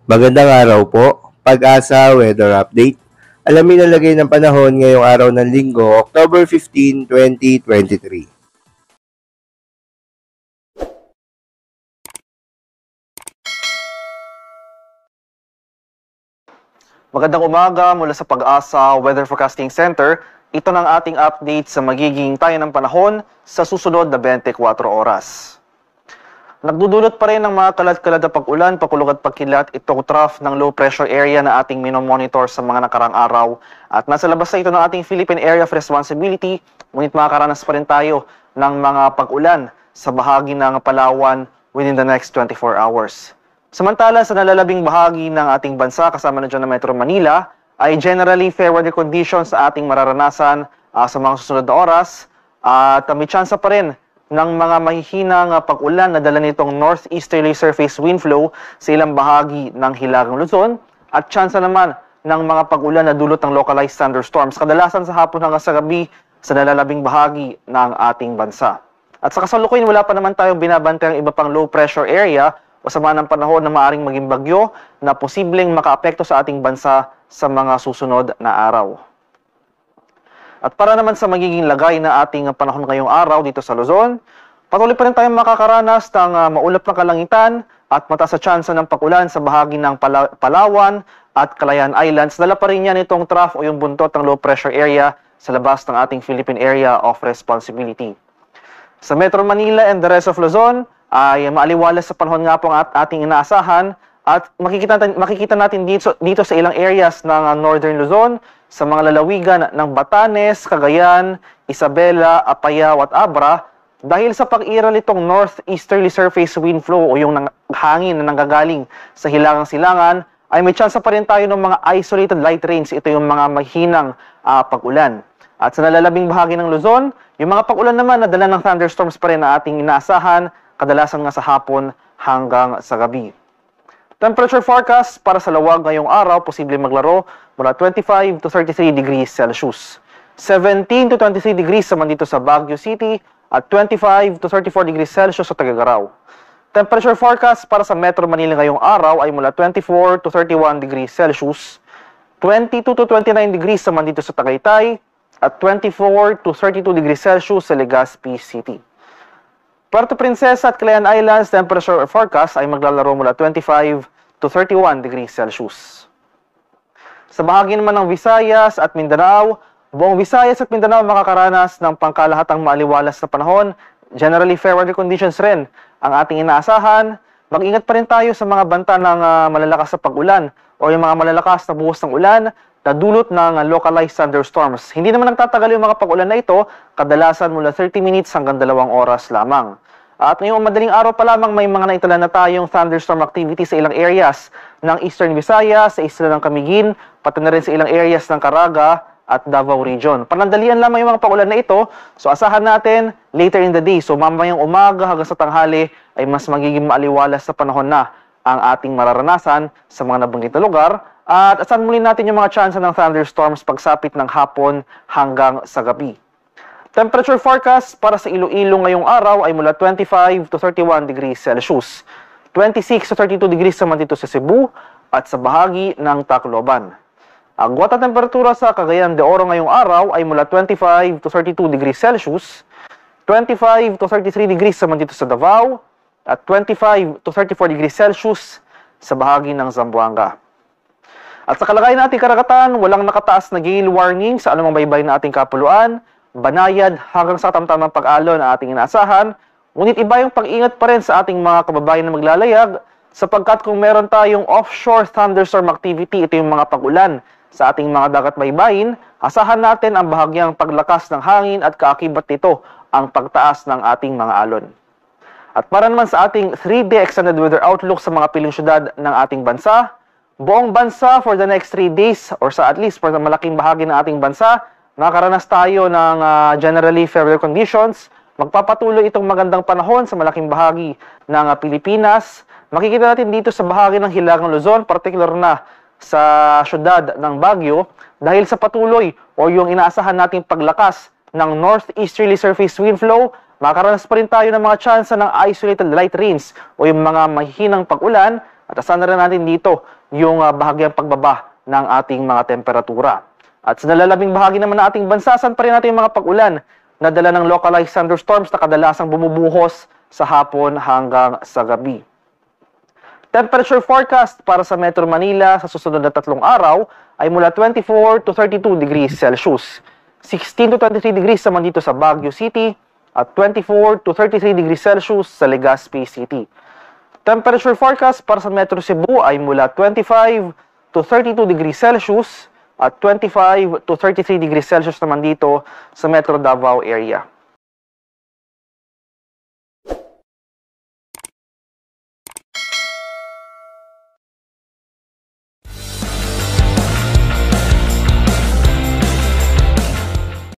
Magandang araw po, Pag-asa Weather Update. Alamin ang lagay ng panahon ngayong araw ng Linggo, October 15, 2023. Magandang umaga mula sa Pag-asa Weather Forecasting Center. Ito ng ating update sa magiging tayo ng panahon sa susunod na 24 oras. Nagdudulot pa rin ng mga kalad-kalad na pag-ulan, pakulog at pagkilat itong trough ng low pressure area na ating minomonitor sa mga nakarang araw. At nasa labas na ito ng ating Philippine Area of Responsibility, ngunit makakaranas pa rin tayo ng mga pag-ulan sa bahagi ng Palawan within the next 24 hours. Samantala, sa nalalabing bahagi ng ating bansa kasama na dyan na Metro Manila, ay generally fair weather conditions sa ating mararanasan sa mga susunod na oras. At may tsansa pa rin ng mga mahihinang pag-ulan na dala nitong northeasterly surface wind flow sa ilang bahagi ng Hilagang Luzon. At tsansa naman ng mga pag-ulan na dulot ng localized thunderstorms, kadalasan sa hapon hanggang sa gabi sa nalalabing bahagi ng ating bansa. At sa kasalukuyan, wala pa naman tayong binabantay ang iba pang low pressure area o sama ng panahon na maaring maging bagyo na posibleng makaapekto sa ating bansa sa mga susunod na araw. At para naman sa magiging lagay na ating panahon ngayong araw dito sa Luzon, patuloy pa rin tayong makakaranas ng maulap na kalangitan at mataas sa tsansa ng pag-ulan sa bahagi ng Palawan at Calayan Islands. Dala pa rin yan itong trough o yung buntot ng low pressure area sa labas ng ating Philippine Area of Responsibility. Sa Metro Manila and the rest of Luzon, ay maaliwalas sa panahon nga po ang ating inaasahan at makikita natin dito sa ilang areas ng Northern Luzon, sa mga lalawigan ng Batanes, Cagayan, Isabela, Apayao at Abra, dahil sa pag-iral nitong northeasterly surface wind flow o yung hangin na nanggagaling sa hilagang silangan, ay may tsansa pa rin tayo ng mga isolated light rains. Ito yung mga mahinang pag-ulan. At sa nalalabing bahagi ng Luzon, yung mga pag-ulan naman na dala ng thunderstorms pa rin na ating inaasahan, kadalasan nga sa hapon hanggang sa gabi. Temperature forecast para sa Lawag ngayong araw, posible maglaro mula 25 to 33 degrees Celsius. 17 to 23 degrees naman dito sa Baguio City at 25 to 34 degrees Celsius sa Tuguegarao. Temperature forecast para sa Metro Manila ngayong araw ay mula 24 to 31 degrees Celsius. 22 to 29 degrees naman dito sa Tagaytay at 24 to 32 degrees Celsius sa Legazpi City. Puerto Princesa at Calayan Islands, temperature forecast ay maglalaro mula 25 to 31 degrees Celsius. Sa bahagi naman ng Visayas at Mindanao, buong Visayas at Mindanao makakaranas ng pangkalahatang maaliwalas na panahon. Generally fair weather conditions rin ang ating inaasahan. Mag-ingat pa rin tayo sa mga banta ng malalakas na pag-ulan o yung mga malalakas na buhos ng ulan na dulot ng localized thunderstorms. Hindi naman nagtatagal yung mga pag-ulan na ito, kadalasan mula 30 minutes hanggang 2 oras lamang. At ngayong madaling araw pa lamang may mga naitala na tayong thunderstorm activity sa ilang areas ng Eastern Visayas, sa isla ng Camiguin, pati na rin sa ilang areas ng Caraga at Davao Region. Panandalian lamang yung mga pag-ulan na ito, so asahan natin later in the day. So mamayang umaga hanggang sa tanghali ay mas magiging maaliwalas sa panahon na ang ating mararanasan sa mga nabanggit na lugar. At asahan muli natin yung mga tsansa ng thunderstorms pagsapit ng hapon hanggang sa gabi. Temperature forecast para sa Iloilo ngayong araw ay mula 25 to 31 degrees Celsius. 26 to 32 degrees naman dito sa Cebu at sa bahagi ng Tacloban. Ang agwat na temperatura sa Cagayan de Oro ngayong araw ay mula 25 to 32 degrees Celsius. 25 to 33 degrees naman dito sa Davao at 25 to 34 degrees Celsius sa bahagi ng Zamboanga. At sa kalagayan nating karagatan, walang nakataas na gale warning sa anumang baybay na ating kapuluan. Banayad hanggang sa tamtamang pag-alon na ating inaasahan. Ngunit iba yung pag-ingat pa rin sa ating mga kababayan na maglalayag sapagkat kung meron tayong offshore thunderstorm activity, ito yung mga pag-ulan sa ating mga dagat baybayin, asahan natin ang bahagyang paglakas ng hangin at kaakibat nito ang pagtaas ng ating mga alon. At para naman sa ating 3-day extended weather outlook sa mga piling syudad ng ating bansa, buong bansa for the next 3 days or sa at least for the malaking bahagi ng ating bansa, nakakaranas tayo ng generally fair weather conditions. Magpapatuloy itong magandang panahon sa malaking bahagi ng Pilipinas. Makikita natin dito sa bahagi ng Hilagang Luzon, particular na sa syudad ng Baguio, dahil sa patuloy o yung inaasahan nating paglakas ng northeasterly surface wind flow, makakaranas pa rin tayo ng mga tsansa ng isolated light rains o yung mga mahihinang pag-ulan At asahan na rin natin dito yung bahagyang pagbaba ng ating mga temperatura. At sa nalalabing bahagi naman ng ating bansa, saan pa rin natin yung mga pag-ulan na dala ng localized thunderstorms na kadalasang bumubuhos sa hapon hanggang sa gabi. Temperature forecast para sa Metro Manila sa susunod na 3 araw ay mula 24 to 32 degrees Celsius. 16 to 23 degrees naman dito sa Baguio City at 24 to 33 degrees Celsius sa Legazpi City. Temperature forecast para sa Metro Cebu ay mula 25 to 32 degrees Celsius at 25 to 33 degrees Celsius naman dito sa Metro Davao area.